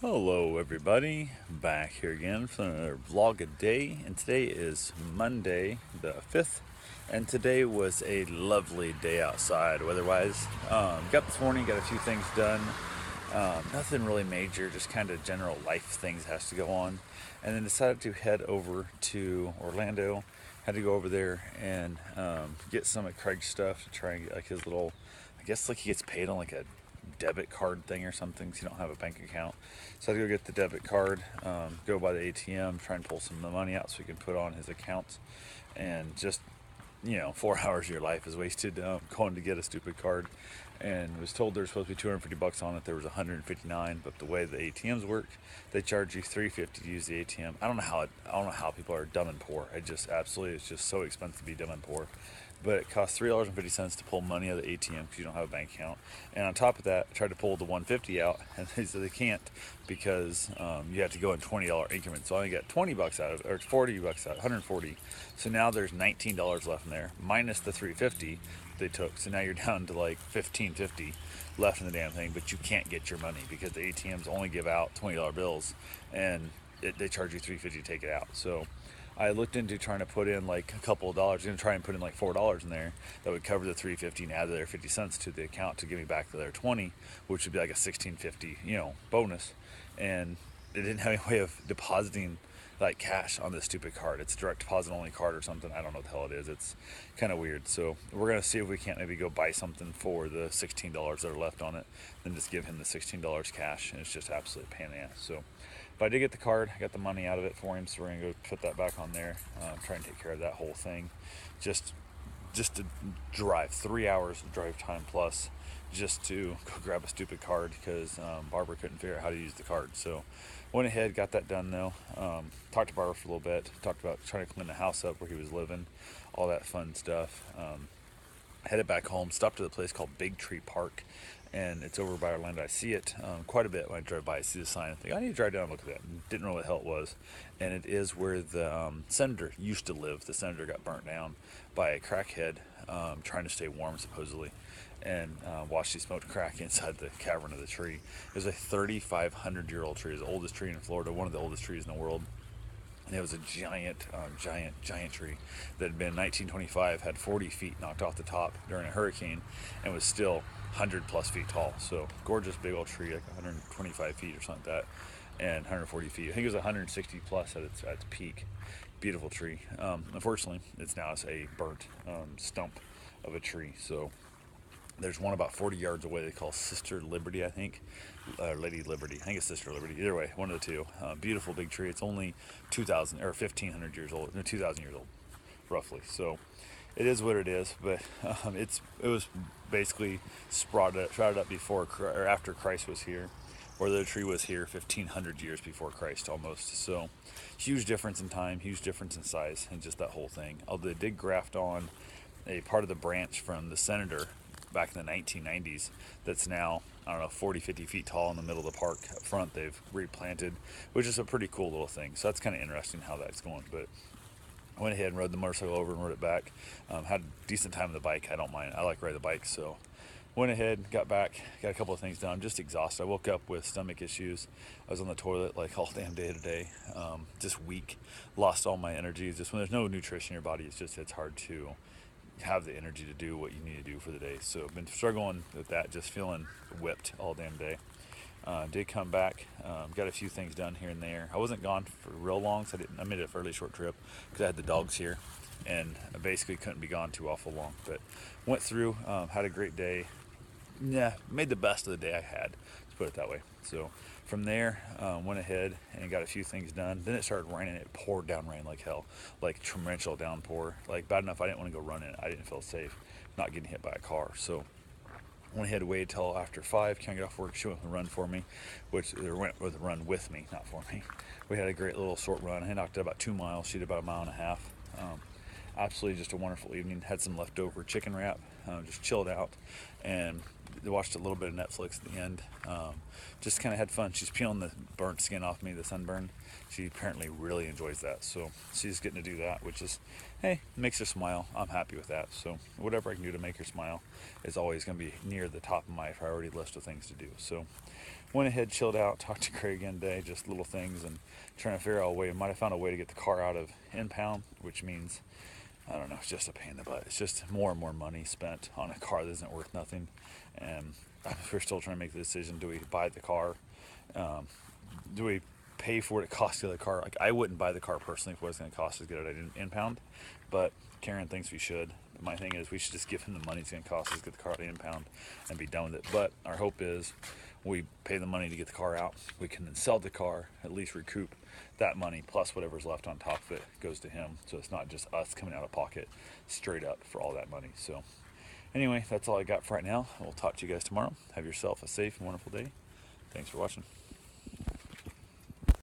Hello everybody, back here again for another vlog a day, and today is Monday the 5th, and today was a lovely day outside weather-wise. Got this morning, got a few things done, nothing really major, just kind of general life things has to go on, and then decided to head over to Orlando. Had to go over there and get some of Craig's stuff to try and get like his little, I guess like he gets paid on like a debit card thing or something because you don't have a bank account. So I had to go get the debit card, go by the ATM, try and pull some of the money out so he can put on his accounts. And just, 4 hours of your life is wasted going to get a stupid card. And was told there's supposed to be 250 bucks on it. There was 159, but the way the ATMs work, they charge you 350 to use the ATM. I don't know how people are dumb and poor. It's just so expensive to be dumb and poor. But it costs $3.50 to pull money out of the ATM because you don't have a bank account. And on top of that, I tried to pull the 150 out, and they said they can't because you have to go in $20 increments. So I only got 20 bucks out of it, or 40 bucks out, 140. So now there's $19 left in there, minus the 350 they took. So now you're down to like 15.50 left in the damn thing, but you can't get your money because the ATMs only give out $20 bills, and they charge you 350 to take it out. So I looked into trying to put in like a couple of dollars, going to try and put in like $4 in there that would cover the 350 and add their 50 cents to the account to give me back their 20, which would be like a 16.50, bonus. And they didn't have any way of depositing like cash on this stupid card. It's a direct deposit only card or something. I don't know what the hell it is. It's kind of weird. So we're gonna see if we can't maybe go buy something for the $16 that are left on it, then just give him the $16 cash, and it's just absolutely a pain in the ass. So, but I did get the card. I got the money out of it for him, so we're gonna go put that back on there. Try and take care of that whole thing. Just to drive 3 hours of drive time plus just to go grab a stupid card because Barbara couldn't figure out how to use the card. So went ahead, got that done though. Talked to Barbara for a little bit, talked about trying to clean the house up where he was living, all that fun stuff. Headed back home, stopped at a place called Big Tree Park, and it's over by Orlando. I see it quite a bit when I drive by. I see the sign. I think I need to drive down and look at that. Didn't know what the hell it was, and it is where the senator used to live. The senator got burnt down by a crackhead trying to stay warm, supposedly, and watched he smoked crack inside the cavern of the tree. It was a 3,500-year-old tree. It was the oldest tree in Florida, one of the oldest trees in the world. And it was a giant tree that had been 1925, had 40 feet knocked off the top during a hurricane, and was still 100 plus feet tall. So gorgeous big old tree, like 125 feet or something like that, and 140 feet. I think it was 160 plus at its peak. Beautiful tree. Unfortunately, it's now a burnt stump of a tree. So there's one about 40 yards away they call Sister Liberty, I think. Lady Liberty. I think it's Sister Liberty. Either way, one of the two. Beautiful big tree. It's only 2,000 or 1,500 years old. No, 2,000 years old, roughly. So it is what it is. But it was basically sprouted up before or after Christ was here, or the tree was here 1,500 years before Christ almost. So huge difference in time, huge difference in size, and just that whole thing. Although they did graft on a part of the branch from the senator back in the 1990s that's now, I don't know, 40, 50 feet tall in the middle of the park up front. They've replanted, which is a pretty cool little thing. So that's kind of interesting how that's going. But I went ahead and rode the motorcycle over and rode it back. Had a decent time on the bike. I don't mind. I like riding the bike. So went ahead, got back, got a couple of things done. I'm just exhausted. I woke up with stomach issues. I was on the toilet like all damn day today. Just weak. Lost all my energy. Just when there's no nutrition in your body, it's hard to have the energy to do what you need to do for the day. So I've been struggling with that, just feeling whipped all damn day. Did come back, got a few things done here and there. I wasn't gone for real long, so I made a fairly short trip because I had the dogs here, and I basically couldn't be gone too awful long. But went through, had a great day. Yeah, made the best of the day I had, let's put it that way. So from there, went ahead and got a few things done. Then it started raining. It poured down rain like hell, like torrential downpour, like bad enough I didn't want to go running. I didn't feel safe not getting hit by a car. So went ahead to wait till after 5. Can't get off work. She went and run for me, which or went with run with me, not for me. We had a great little short run. I knocked it about 2 miles. She did about a mile and a half. Absolutely just a wonderful evening. Had some leftover chicken wrap. Just chilled out and watched a little bit of Netflix at the end. Just kind of had fun. She's peeling the burnt skin off me, the sunburn. She apparently really enjoys that. So she's getting to do that, which is, hey, makes her smile. I'm happy with that. So whatever I can do to make her smile is always going to be near the top of my priority list of things to do. So went ahead, chilled out, talked to Craig again today, just little things, and trying to figure out a way. Might have found a way to get the car out of impound, which means, I don't know, it's just a pain in the butt. It's just more and more money spent on a car that isn't worth nothing. And we're still trying to make the decision: do we buy the car? Do we pay for what it costs to get the car? Like, I wouldn't buy the car personally if it was going to cost us to get it at impound, but Karen thinks we should. But my thing is, we should just give him the money it's going to cost us to get the car at impound and be done with it. But our hope is, we pay the money to get the car out. We can then sell the car, at least recoup that money, plus whatever's left on top of it goes to him. So it's not just us coming out of pocket straight up for all that money. So anyway, that's all I got for right now. We'll talk to you guys tomorrow. Have yourself a safe and wonderful day. Thanks for watching.